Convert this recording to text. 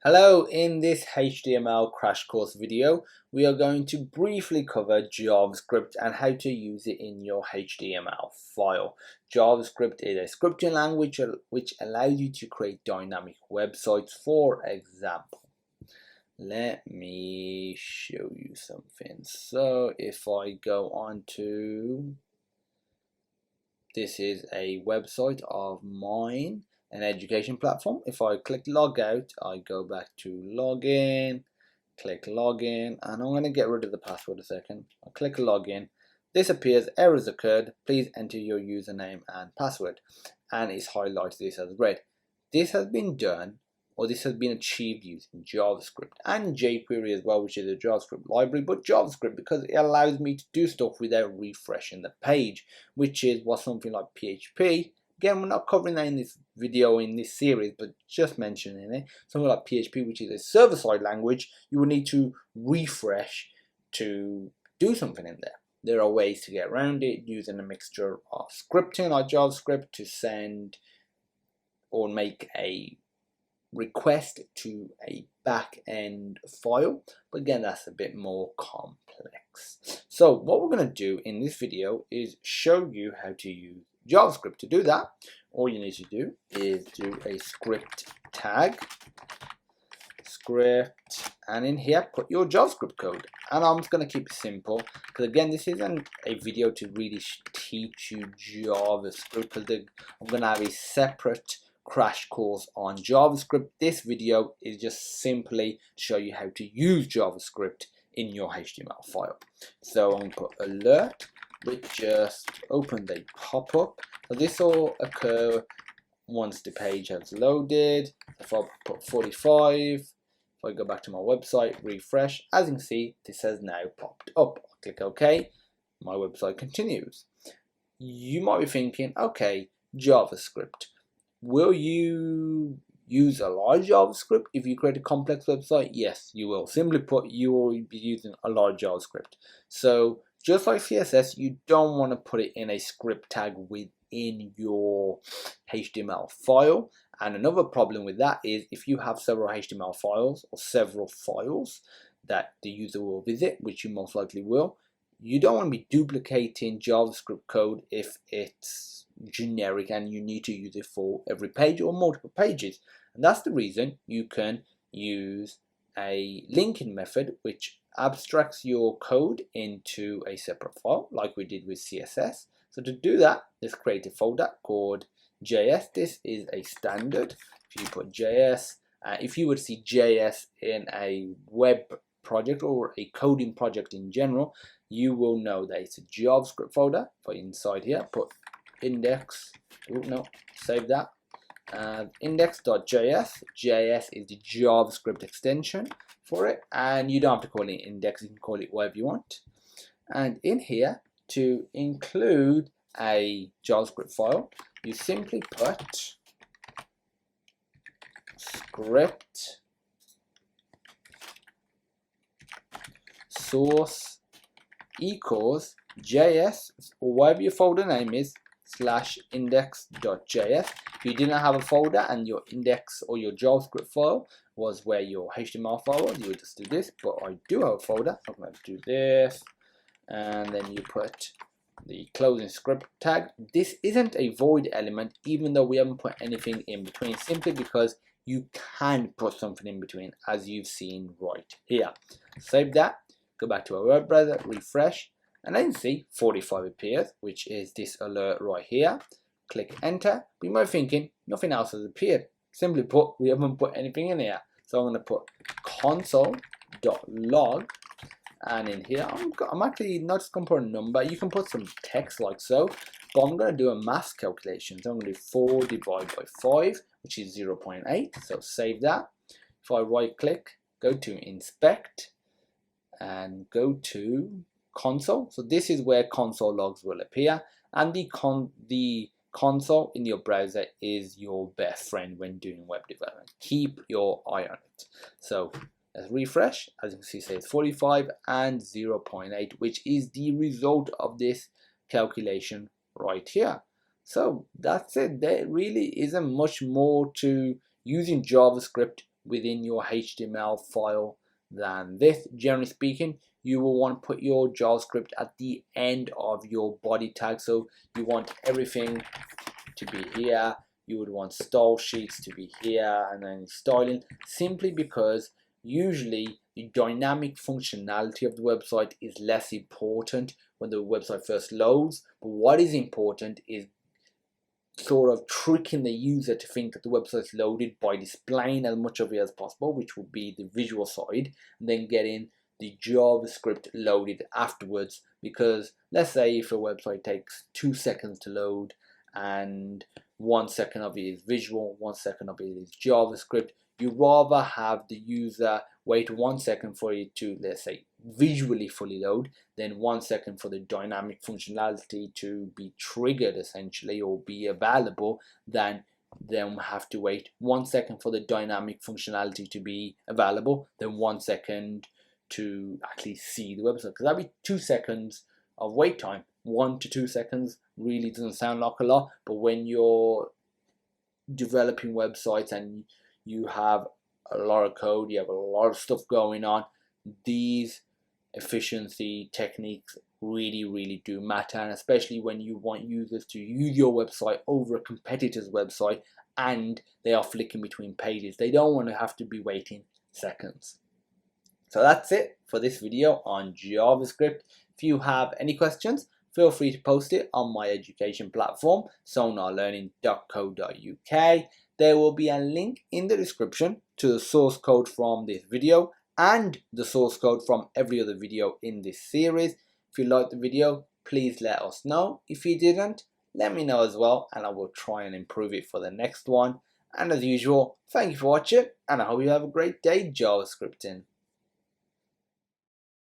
Hello, in this HTML crash course video, we are going to briefly cover JavaScript and how to use it in your HTML file. JavaScript is a scripting language which allows you to create dynamic websites. For example, let me show you something. So if I go on to, this is a website of mine, an education platform. If I click log out, I go back to login, click login, and I'm going to get rid of the password a second. I click login. This appears, errors occurred, please enter your username and password, and it's highlighted this as red. This has been done, or this has been achieved using JavaScript and jQuery as well, which is a JavaScript library, but JavaScript because it allows me to do stuff without refreshing the page, which is what something like PHP. Again, we're not covering that in this video, in this series, but just mentioning it. Something like PHP, which is a server-side language, you will need to refresh to do something in there. There are ways to get around it using a mixture of scripting like JavaScript to send or make a request to a back-end file, but again, that's a bit more complex. So what we're going to do in this video is show you how to use JavaScript. To do that, all you need to do is do a script tag, script, and in here put your JavaScript code. And I'm just going to keep it simple because again, this isn't a video to really teach you JavaScript, because I'm going to have a separate crash course on JavaScript. This video is just simply to show you how to use JavaScript in your HTML file. So I'm going to put alert, which just opens a pop-up. So this will occur once the page has loaded. If I put 45, if I go back to my website, refresh, as you can see, this has now popped up. I'll click OK, my website continues. You might be thinking, okay, JavaScript. Will you use a large JavaScript if you create a complex website? Yes, you will. Simply put, you will be using a large JavaScript. So just like CSS, you don't want to put it in a script tag within your HTML file. And another problem with that is if you have several HTML files or several files that the user will visit, which you most likely will, you don't want to be duplicating JavaScript code if it's generic and you need to use it for every page or multiple pages. And that's the reason you can use a linking method which abstracts your code into a separate file like we did with CSS. So to do that, let's create a folder called JS. This is a standard. If you put JS, if you would see JS in a web project or a coding project in general, you will know that it's a JavaScript folder. For inside here, put index, save that, index.js. JS is the JavaScript extension for it, and you don't have to call it index, you can call it whatever you want. And in here, to include a JavaScript file, you simply put script source equals JS, or whatever your folder name is, / index.js. If you didn't have a folder and your index or your JavaScript file was where your HTML file was, you would just do this, but I do have a folder, so I'm going to do this, and then you put the closing script tag. This isn't a void element, even though we haven't put anything in between, simply because you can put something in between, as you've seen right here. Save that, go back to our web browser, refresh, and then see 45 appears, which is this alert right here. Click enter. But you might be thinking nothing else has appeared. Simply put, we haven't put anything in here. So I'm going to put console.log, and in here I'm actually not just going to put a number. You can put some text like so, but I'm going to do a math calculation. So I'm going to do 4 divided by 5, which is 0.8. So save that. If I right click, go to inspect, and go to console. So this is where console logs will appear, and the console in your browser is your best friend when doing web development. Keep your eye on it. So let's refresh. As you can see, it says 45 and 0.8, which is the result of this calculation right here. So that's it. There really isn't much more to using JavaScript within your HTML file than this. Generally speaking, you will want to put your JavaScript at the end of your body tag. So you want everything to be here. You would want style sheets to be here, and then styling, simply because usually the dynamic functionality of the website is less important when the website first loads. But what is important is sort of tricking the user to think that the website's loaded by displaying as much of it as possible, which would be the visual side, and then getting the JavaScript loaded afterwards. Because let's say if a website takes 2 seconds to load and 1 second of it is visual, 1 second of it is JavaScript, you rather have the user wait 1 second for it to, let's say, visually fully load, then 1 second for the dynamic functionality to be triggered essentially, or be available, than have to wait 1 second for the dynamic functionality to be available, then 1 second to actually see the website. Because that'd be 2 seconds of wait time. 1 to 2 seconds really doesn't sound like a lot, but when you're developing websites and you have a lot of code, you have a lot of stuff going on, these efficiency techniques really do matter, and especially when you want users to use your website over a competitor's website and they are flicking between pages. They don't want to have to be waiting seconds. So that's it for this video on JavaScript. If you have any questions, feel free to post it on my education platform, sonarlearning.co.uk. There will be a link in the description to the source code from this video and the source code from every other video in this series. If you liked the video, please let us know. If you didn't, let me know as well, and I will try and improve it for the next one. And as usual, thank you for watching, and I hope you have a great day JavaScripting.